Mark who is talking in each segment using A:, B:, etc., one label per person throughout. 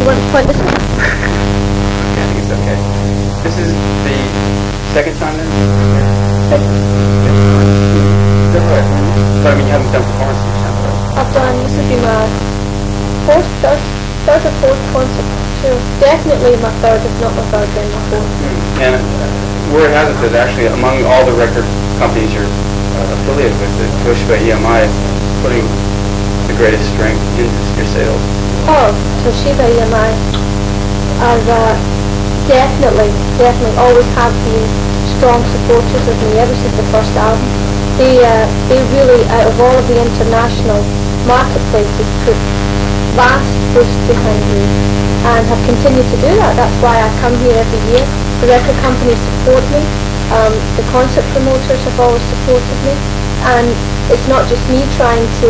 A: want to point this out?
B: Okay, I think it's okay. This is the second time then?
A: Second.
B: Is that right? But I mean, you haven't done performances each time, right?
A: I've done, this would be my third or fourth concert. Sure. Definitely my third, if not my third, then my fourth.
B: And word has it that actually among all the record companies you're affiliated with, that Toshiba EMI is putting the greatest strength into your sales.
A: Oh, Toshiba EMI are definitely always have been strong supporters of me ever since the first album. They really, out of all of the international marketplaces, put vast push behind me and have continued to do that. That's why I come here every year. The record companies support me. The concert promoters have always supported me. And it's not just me trying to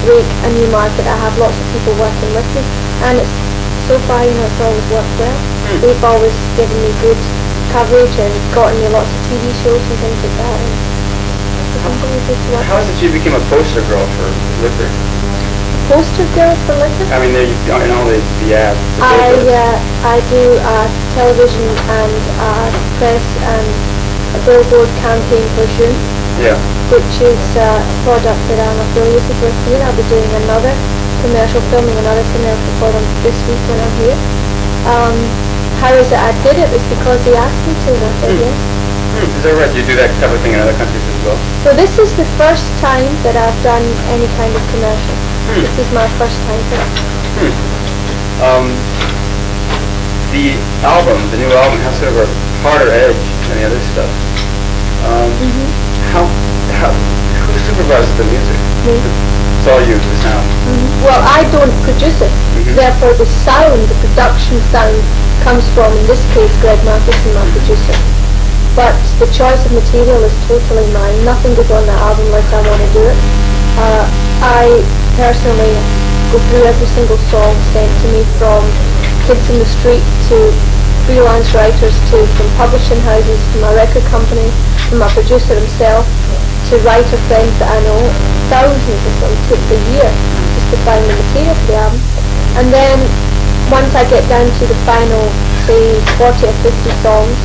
A: break a new market. I have lots of people working with me. And it's so far, it's always worked well. They've always given me good coverage and gotten me lots of TV shows and things like that.
B: How is it you became a poster girl for Liquor?
A: Poster girl for Liquor?
B: I mean, in all the ads.
A: I do television and press and a billboard campaign for June.
B: Yeah.
A: Which is a product that I'm affiliated with here. I'll be doing filming another commercial for them this week when I'm here. How is it I did it? It's because they asked me to, and I said yes.
B: Is that right? Do you do that type of thing in other countries as well?
A: So this is the first time that I've done any kind of commercial. This is my first time for it.
B: The new album has sort of a harder edge than the other stuff. Who supervises the music?
A: Me.
B: It's all you, the sound.
A: Well, I don't produce it. Therefore, the production sound, comes from, in this case, Greg Matheson, my producer. But the choice of material is totally mine. Nothing goes on the album like I want to do it. I personally go through every single song sent to me, from kids in the street to freelance writers, from publishing houses, to my record company, to my producer himself, to writer friends that I know. Thousands of them. It takes a year just to find the material for the album. And then once I get down to the final, say, 40 or 50 songs,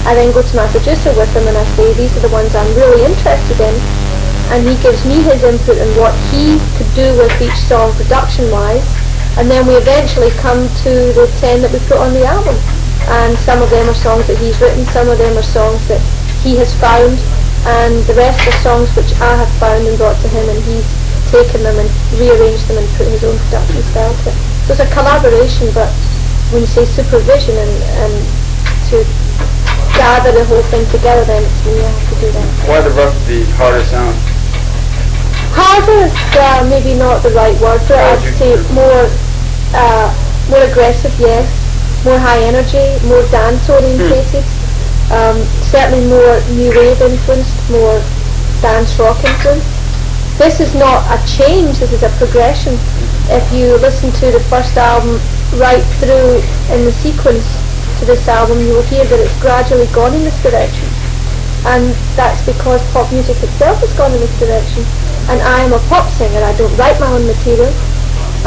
A: I then go to my producer with them and I say, these are the ones I'm really interested in. And he gives me his input on what he could do with each song production-wise. And then we eventually come to the 10 that we put on the album. And some of them are songs that he's written, some of them are songs that he has found, and the rest are songs which I have found and brought to him, and he's taken them and rearranged them and put his own production style to it. So it's a collaboration, but when you say supervision and to gather the whole thing together, then it's me. I have to do that.
B: Why the harder sound?
A: Harder is maybe not the right word for it. I'd say more aggressive, yes. More high energy, more dance orientated. Certainly more new wave influenced, more dance rock influenced. This is not a change, this is a progression. If you listen to the first album right through in the sequence to this album, you will hear that it's gradually gone in this direction. And that's because pop music itself has gone in this direction. And I am a pop singer, I don't write my own material.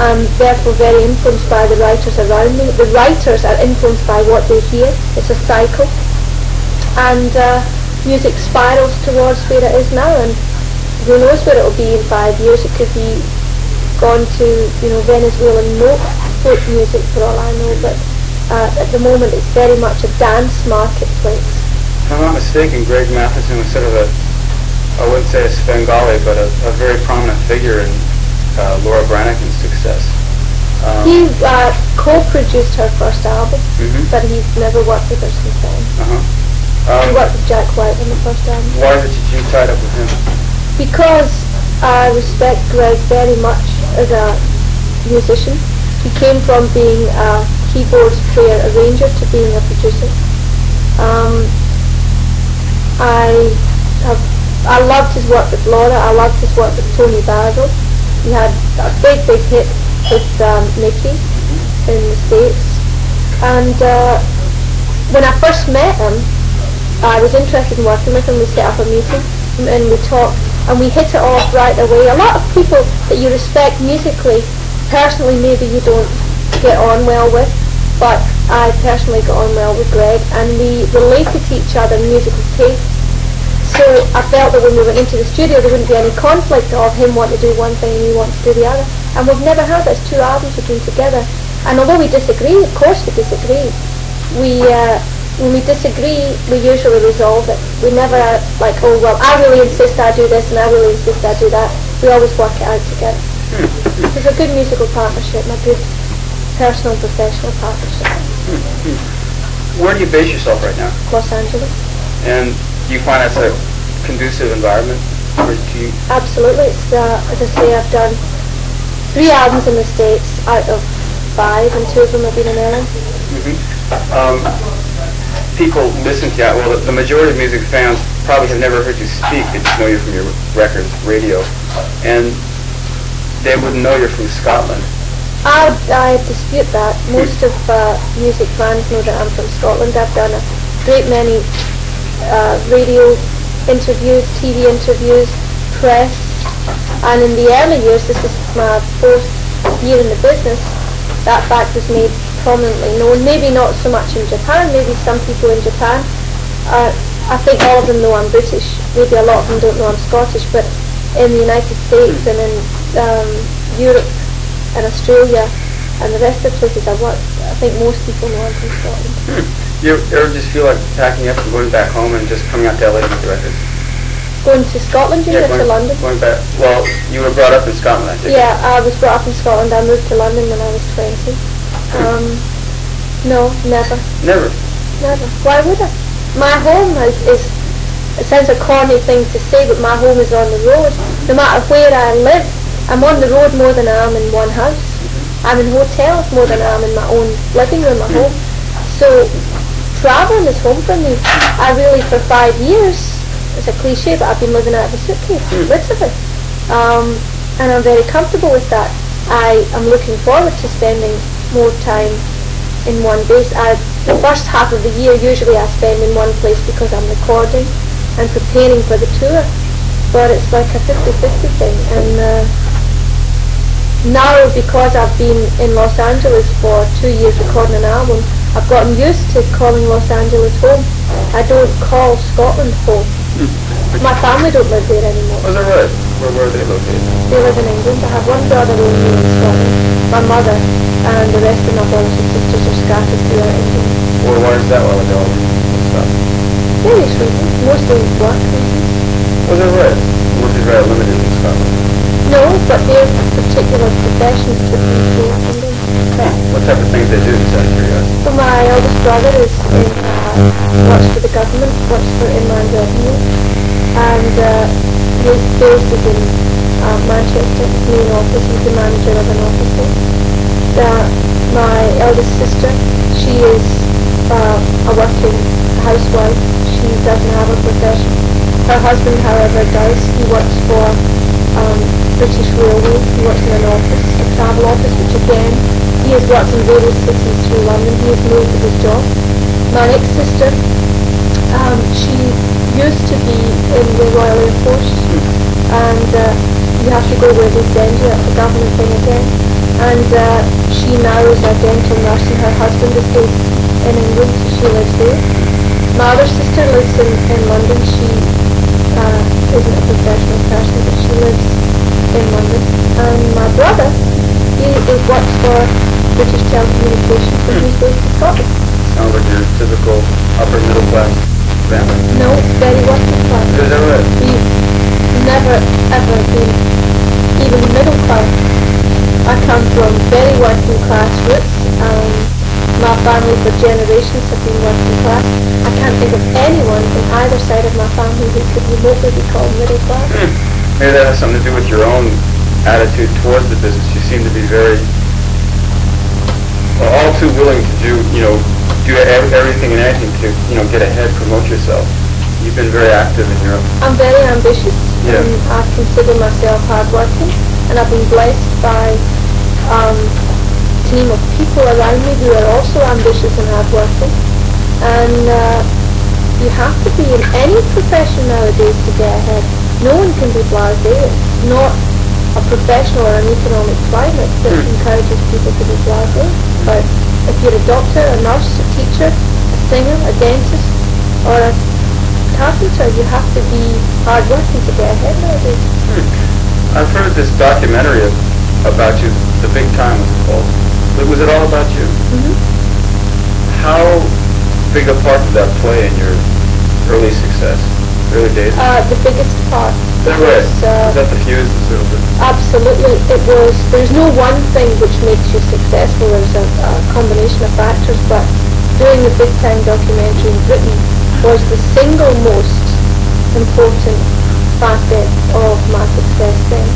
A: I'm therefore very influenced by the writers around me. The writers are influenced by what they hear. It's a cycle. And music spirals towards where it is now, and who knows where it will be in 5 years. It could be gone to, Venezuelan folk music for all I know, but at the moment it's very much a dance marketplace.
B: If I'm not mistaken, Greg Matheson was sort of I wouldn't say a Svengali, but a very prominent figure in Laura Branigan's success.
A: He co-produced her first album, but he's never worked with her since then. He worked with Jack White on the first album.
B: Why did you tied up with him?
A: Because I respect Greg very much as a musician. He came from being a keyboard player, arranger, to being a producer. I loved his work with Laura. I loved his work with Tony Basil. He had a big hit with Mickey in the States. And when I first met him, I was interested in working with him. We set up a meeting and we talked, and we hit it off right away. A lot of people that you respect musically, personally maybe you don't get on well with, but I personally got on well with Greg, and we related to each other in musical taste. So I felt that when we went into the studio there wouldn't be any conflict of him wanting to do one thing and me wanting to do the other. And we've never had this. 2 albums we've been together. And although we disagree, of course we disagree, when we disagree, we usually resolve it. We never like, oh well, I really insist I do this and I really insist I do that. We always work it out together. It's a good musical partnership and a good personal and professional partnership.
B: Where do you base yourself right now?
A: Los Angeles.
B: And do you find that's a conducive environment? Or do you...
A: Absolutely. It's, as I say, I've done 3 albums in the States out of 5, and 2 of them have been in Ireland.
B: People listen to you, well, the majority of music fans probably have never heard you speak. They just know you from your records, radio, and they wouldn't know you're from Scotland.
A: I dispute that. Most of music fans know that I'm from Scotland. I've done a great many radio interviews, TV interviews, press, and in the early years, this is my 4th year in the business, that fact was made prominently known. Maybe not so much in Japan, maybe some people in Japan. I think all of them know I'm British. Maybe a lot of them don't know I'm Scottish, but in the United States and in Europe and Australia and the rest of the places I've worked, I think most people know I'm from Scotland.
B: You ever just feel like packing up and going back home and just coming out to LA to make the records?
A: Going to Scotland, you mean, or to London?
B: Going back. Well, you were brought up in Scotland, I think.
A: Yeah, I was brought up in Scotland. I moved to London when I was 20. No, never.
B: Never?
A: Never. Why would I? My home is, it sounds a corny thing to say, but my home is on the road. No matter where I live, I'm on the road more than I am in one house. I'm in hotels more than I am in my own living room at home. So travelling is home for me. I really, for 5 years, it's a cliche, but I've been living out of a suitcase, literally. And I'm very comfortable with that. I am looking forward to spending more time in one base. The first half of the year, usually I spend in one place because I'm recording and preparing for the tour. But it's like a 50-50 thing. And now, because I've been in Los Angeles for 2 years recording an album, I've gotten used to calling Los Angeles home. I don't call Scotland home. My family don't live there anymore.
B: Oh, is that right? Where are they located?
A: They live in England. I have one brother only in Scotland, my mother, and the rest of my brothers and sisters are scattered throughout England.
B: Well, why is that while ago?
A: Various reasons, mostly work reasons.
B: Oh, is that right? Work is very limited in Scotland.
A: No, but their particular professions took them to England.
B: What type of things they do, just out of curiosity?
A: So my eldest brother is works for the government, works for Inland Revenue, and his base is in Manchester, his main office. He's the manager of an office there. My eldest sister, she is a working housewife. She doesn't have a profession. Her husband, however, does. He works for British Railways. He works in an office, a travel office, which again, he has worked in various cities through London. He has moved with his job. My next sister, she used to be in the Royal Air Force, and you have to go where they send you. That's a government thing again. And she now is a dental nurse, and her husband is based in England, so she lives there. My other sister lives in London. She isn't a professional person, but she lives in London. And my brother, he works for British Telecommunications, and he's based in Scotland.
B: Sounds like your typical upper middle class family.
A: No, very working class.
B: Is that right?
A: We've never ever been even middle class. I come from very working class roots. My family for generations have been working class. I can't think of anyone in either side of my family who could remotely be called middle class.
B: Maybe that has something to do with your own attitude towards the business. You seem to be very, all too willing to do everything and anything to, get ahead, promote yourself. You've been very active in your own.
A: I'm very ambitious.
B: Yeah.
A: I consider myself hardworking, and I've been blessed by a team of people around me who are also ambitious and hardworking. And you have to be in any profession nowadays to get ahead. No one can be blasé. It's not a professional or an economic climate that encourages people to be blasé. you're a doctor, a nurse, a teacher, a singer, a dentist, or a carpenter, you have to be hard-working to get ahead nowadays.
B: I've heard this documentary about you, The Big Time was it called. Was it all about you? How big a part did that play in your early success, early days?
A: The biggest part.
B: Was that the fuse?
A: Absolutely. It was. There's no one thing which makes you successful. There's a combination of factors, but doing the Big Time documentary in Britain was the single most important facet of my success then.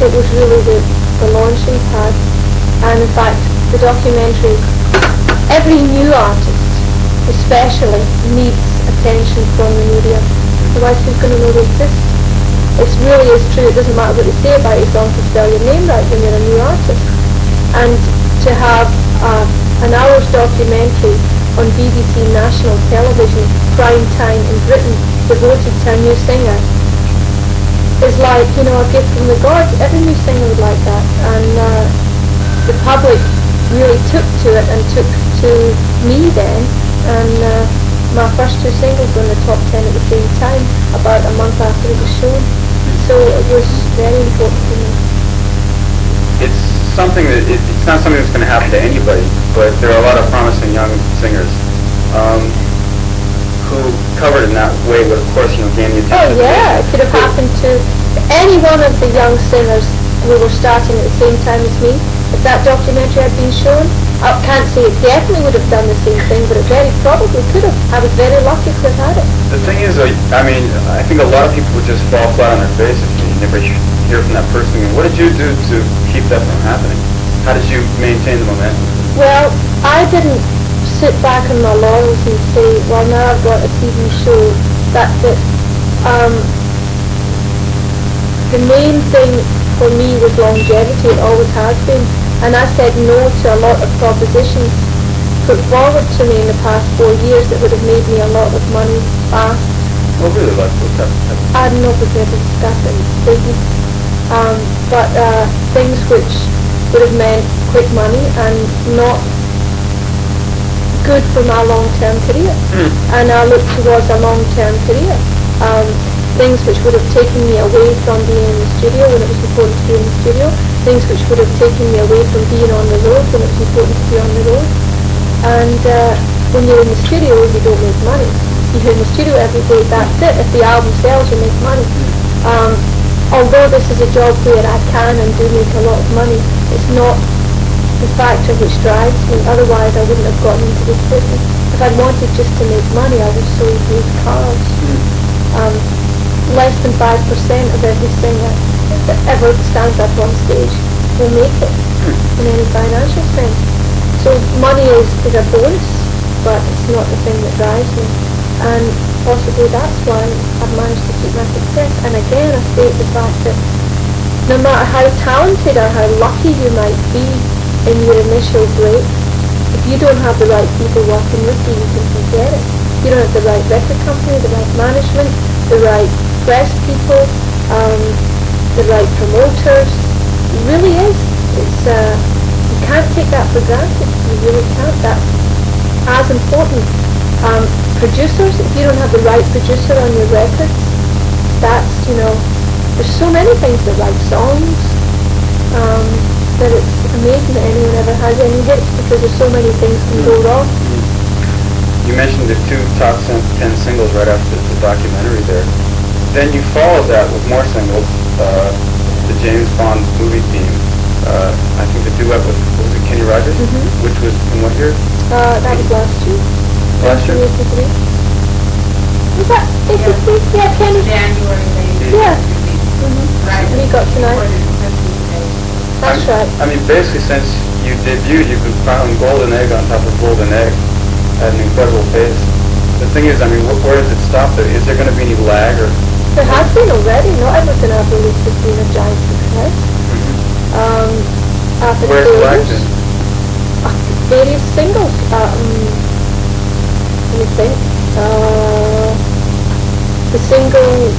A: It was really the launching pad, and in fact the documentary, every new artist especially needs attention from the media, otherwise who's going to know they exist? It really is true. It doesn't matter what they say about you as long as you spell your name right when you're a new artist. And to have an hour's documentary on BBC national television, prime time in Britain, devoted to a new singer, is like, you know, a gift from the gods. Every new singer would like that. And the public really took to it and took to me then. And my first two singles were in the top 10 at the same time, about a month after it was shown. So it was very important to me.
B: It's something that, it's not something that's going to happen to anybody, but there are a lot of promising young singers who covered in that way would, of course, you know, gain the attention.
A: Oh yeah, it could have happened to any one of the young singers who were starting at the same time as me. If that documentary had been shown, I can't say it definitely would have done the same thing, but it very probably could have. I was very lucky to have had it.
B: The thing is, I mean, I think a lot of people would just fall flat on their face if you never hear from that person again. What did you do to keep that from happening? How did you maintain the momentum?
A: Well, I didn't sit back on my laurels and say, well, now I've got a TV show, that's it. The main thing for me was longevity. It always has been. And I said no to a lot of propositions put forward to me in the past 4 years that would have made me a lot of money fast.
B: Oh, really? Like what's that?
A: I'm not prepared to discuss it. It's business. But things which would have meant quick money and not good for my long-term career. And I looked towards a long-term career. Things which would have taken me away from being in the studio when it was important to be in the studio. Things which would have taken me away from being on the road when it was important to be on the road. And when you're in the studio, you don't make money. You're in the studio every day, that's it. If the album sells, you make money. Although this is a job where I can and do make a lot of money, it's not the factor which drives me. Otherwise, I wouldn't have gotten into this business. If I'd wanted just to make money, I would sold these cars. Less than 5% of every singer that ever stands up on stage will make it in any financial sense. So money is a bonus, but it's not the thing that drives me. And possibly that's why I've managed to keep my success. And again, I state the fact that no matter how talented or how lucky you might be in your initial break, if you don't have the right people working with you, you can forget it. You don't have the right record company, the right management, the right press people, the right promoters. It really is. It's you can't take that for granted. You really can't. That's as important. Producers, if you don't have the right producer on your records, that's, you know, there's so many things that write songs that it's amazing that anyone ever has any hits because there's so many things can go wrong.
B: You mentioned the two top 10 singles right after the documentary there. Then you followed that with more singles, the James Bond movie theme. I think the duet with Kenny Rogers, which was in what year?
A: That was last year.
B: Last year?
A: 83. Was that 83? Yeah, Kenny.
C: January.
A: Yeah.
C: Right.
A: We got tonight. That's right.
B: I mean, basically since you debuted, you've been filing Golden Egg on top of Golden Egg at an incredible pace. The thing is, I mean, where does it stop? Is there going to be any lag or?
A: There has been already. Not everything I've released has been a giant success. After
B: Where's the lag then?
A: Various singles. Let me think. The single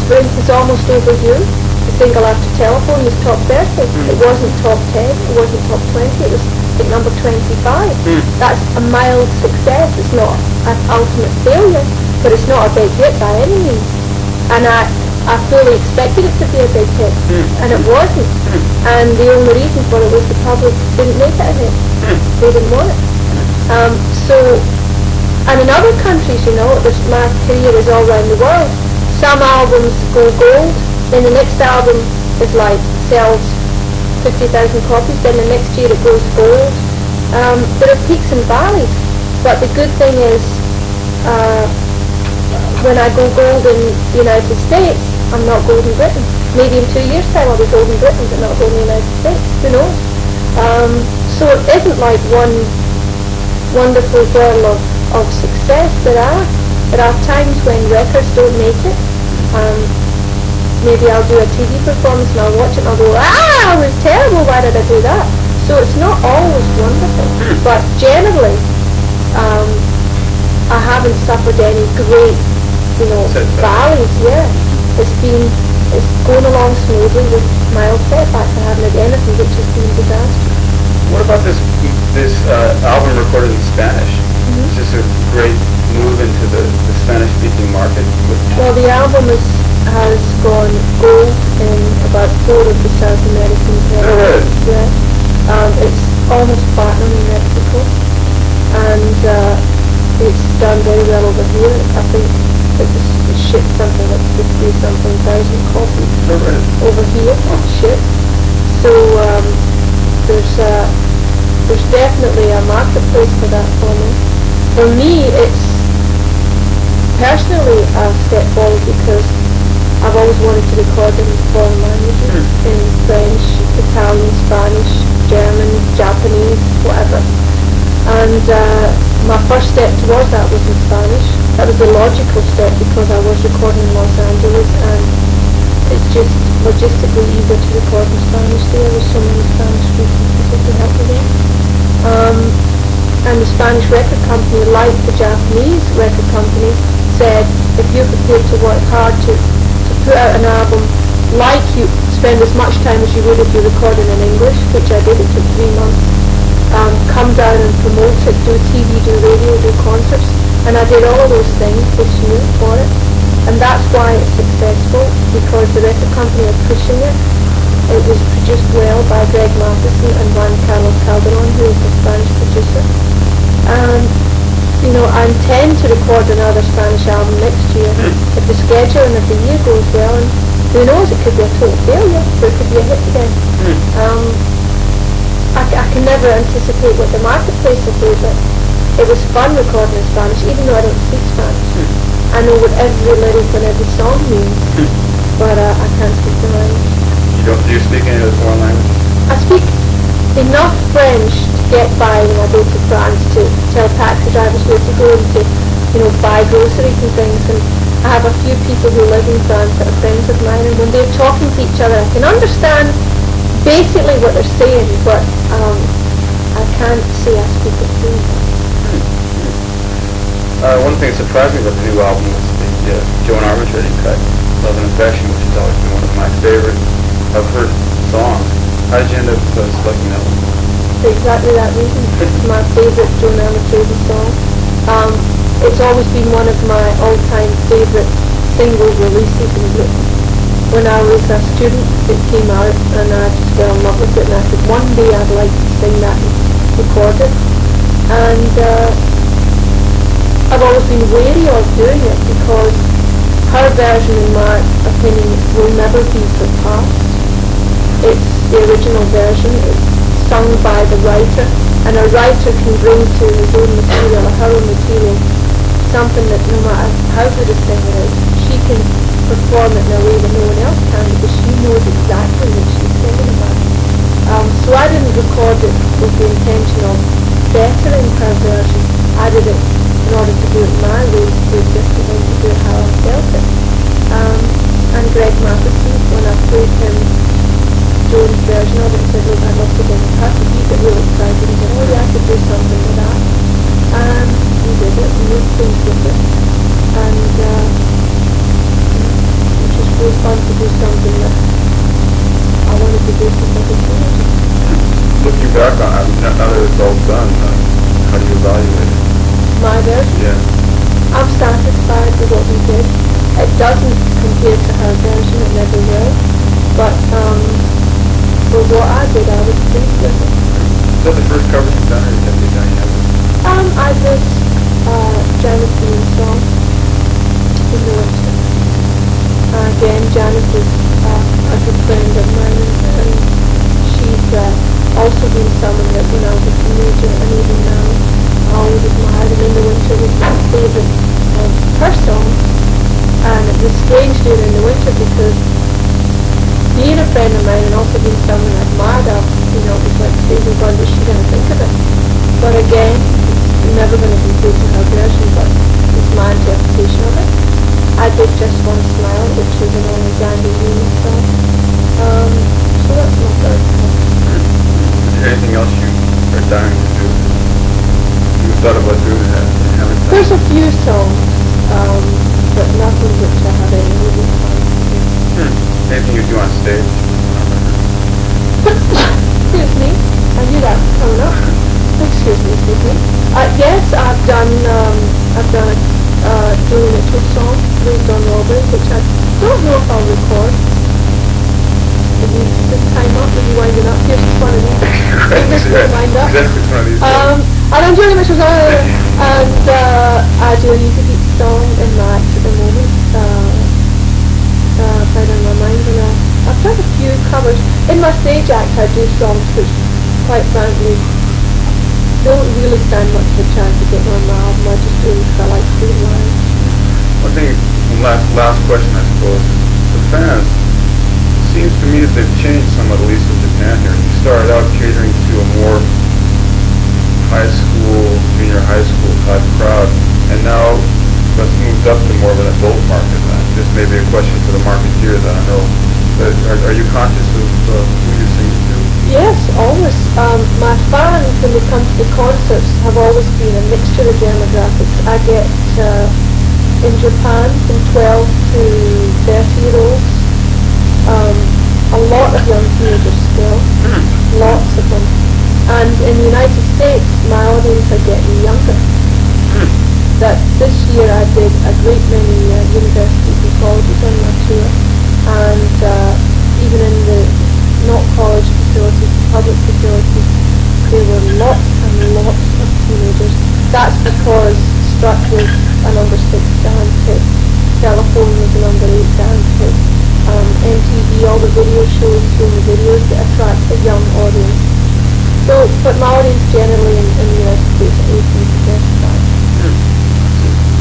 A: Sprint is almost over you. The single after Telephone was top 30. It wasn't top 10. It wasn't top 20. It was artistic number 25. That's a mild success. It's not an ultimate failure, but it's not a big hit by any means. And I fully expected it to be a big hit, and it wasn't. And the only reason for it was the public didn't make it a hit. They didn't want it. And in other countries, you know, my career is all around the world. Some albums go gold, then the next album is like sells 50,000 copies, then the next year it goes gold. There are peaks and valleys, but the good thing is when I go gold in the United States, I'm not gold in Britain. Maybe in 2 years' time I'll be gold in Britain, but not gold in the United States. Who knows? So it isn't like one wonderful whirl of success. There are times when records don't make it. Maybe I'll do a TV performance and I'll watch it and I'll go, it was terrible, why did I do that? So it's not always wonderful, but generally I haven't suffered any great, valleys. It's going along smoothly with mild setbacks. I haven't had anything which has been disastrous.
B: What about this album recorded in Spanish? It's just a great move into the Spanish-speaking market.
A: Well, the album has gone gold in about 4 of the South American territories. Yeah. It's almost platinum in Mexico, and it's done very well over here. I think it shipped something like 50-something thousand copies over here. Shipped. So there's definitely a marketplace for that for me. For me, it's personally a step forward because I've always wanted to record in foreign languages, in French, Italian, Spanish, German, Japanese, whatever. And my first step towards that was in Spanish. That was the logical step because I was recording in Los Angeles, and it's just logistically easier to record in Spanish there. There's so many Spanish-speaking people to help me there. And the Spanish record company, like the Japanese record company, said if you're prepared to work hard to put out an album, like you spend as much time as you would if you're recording in English, which I did, it took 3 months, come down and promote it, do TV, do radio, do concerts, and I did all of those things this year for it, and that's why it's successful, because the record company are pushing it. It was produced well by Greg Matheson and Juan Carlos Calderon, who is the Spanish producer. I intend to record another Spanish album next year if the scheduling of the year goes well, and who knows, it could be a total failure, or it could be a hit again. I can never anticipate what the marketplace will do, but it was fun recording in Spanish, even though I don't speak Spanish. I know what every lyric and every song means, but I can't speak the language.
B: Do you speak any other foreign language?
A: I speak enough French to get by when I go to France, to tell taxi drivers where to go and to, buy groceries and things. And I have a few people who live in France that are friends of mine, and when they're talking to each other, I can understand basically what they're saying, but I can't say I speak it fluently.
B: One thing that surprised me about the new album was the Joan Armatrading cut, Love and Affection, which has always been one of my favorite of her songs. How did you end up selecting that one?
A: For exactly that reason. It's my favourite Joan Armatrading song. It's always been one of my all-time favourite single releases in Britain. When I was a student, it came out, and I just fell in love with it, and I said one day I'd like to sing that and record it. And I've always been wary of doing it because her version, in my opinion, will never be surpassed. It's the original version. It's sung by the writer, and a writer can bring to his own material, or her own material, something that no matter how good a singer is, she can perform it in a way that no one else can, because she knows exactly what she's singing about. So I didn't record it with the intention of bettering her version. I did it in order to do it my way, to do it differently, to do it how I felt it. And Greg Matheson, when I played him Joan's version of it, said, look, I'd love to get in touch. He got really excited. He said, oh yeah, I could do something with that. And we did it, we moved things with it. And it was really fun to do something that I wanted to do since I was a teenager.
B: looking back on it, now that it's all done, how do you evaluate it?
A: My version?
B: Yeah.
A: I'm satisfied with what we did. It doesn't compare to her version, it never will. But for what I did, I was pleased with it.
B: Is that the first cover you've done, or have you done any others?
A: I did Janet's theme song in the winter. Again, Janet is a good friend of mine, and she's also been someone that when I was a teenager and even now I always admired, and in the winter was my favourite of her songs. And it was strange doing it in the winter because being a friend of mine and also being someone I admired of, it was like, oh God, what's she going to think of it? But again, it's never going to compare to her version, but it's my interpretation of it. I did Just One Smile, which is an Alexander Newman song. So that's my third cover.
B: Is there anything else you are dying to do? You thought about doing it and haven't done?
A: There's a few songs, but nothing which I have any movie time to do.
B: Anything you do on stage?
A: Excuse me, I knew that was coming up. Excuse me. Yes, I've done a Joni Mitchell song, Moved on Robbery, which I don't know if I'll record. If you just time up, when you wind it up, here's just one of these. Fingers will wind up.
B: Exactly, it's one of these.
A: I done Joni Mitchell's and I do an Easy Beat song in that at the moment. Right on my mind, and I've done a few covers. In my stage act I do songs which, quite frankly, don't really stand much of a chance of getting on my album. I just do it because I like to do it live.
B: One thing, last question I suppose, the fans, it seems to me that they've changed somewhat, at least in Japan here. You started out catering to a more high school, junior high school type crowd, and now that's moved up to more of an adult market. This may be a question for the marketeers, I don't know. But are you conscious of who you're singing to?
A: Yes, always. My fans, when they come to the concerts, have always been a mixture of demographics. I get, in Japan, from 12 to 30-year-olds, a lot of young teenagers still, lots of them. And in the United States, my audience are getting younger. That this year I did a great many universities and colleges on my tour, and even in the not college facilities, public facilities, there were lots and lots of teenagers. That's because Struck was a number 6 dance hit, Telephone was a number 8 dance hit, MTV, all the video shows showing the videos that attract a young audience. So, but my audience generally in the United States are 18 to 35.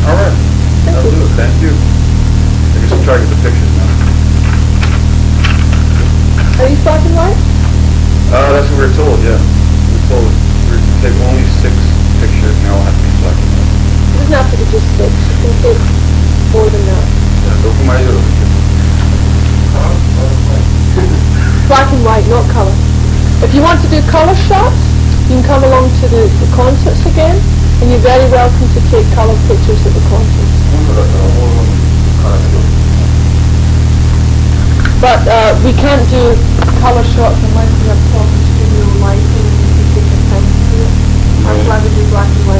B: All right. That'll do it. Thank you. I guess we'll try to get the pictures now.
A: Are you black and white?
B: That's what we were told, yeah. We were told we were to take only 6 pictures, and they'll have to be black and white.
A: It doesn't have to be just 6. You can take more than that. Black and white, not colour. If you want to do colour shots, you can come along to the concerts again, and you're very welcome to take colour pictures at the concerts. But we can't do colour shots unless we have proper studio lighting and we can take the time to do it. That's why we do black and white.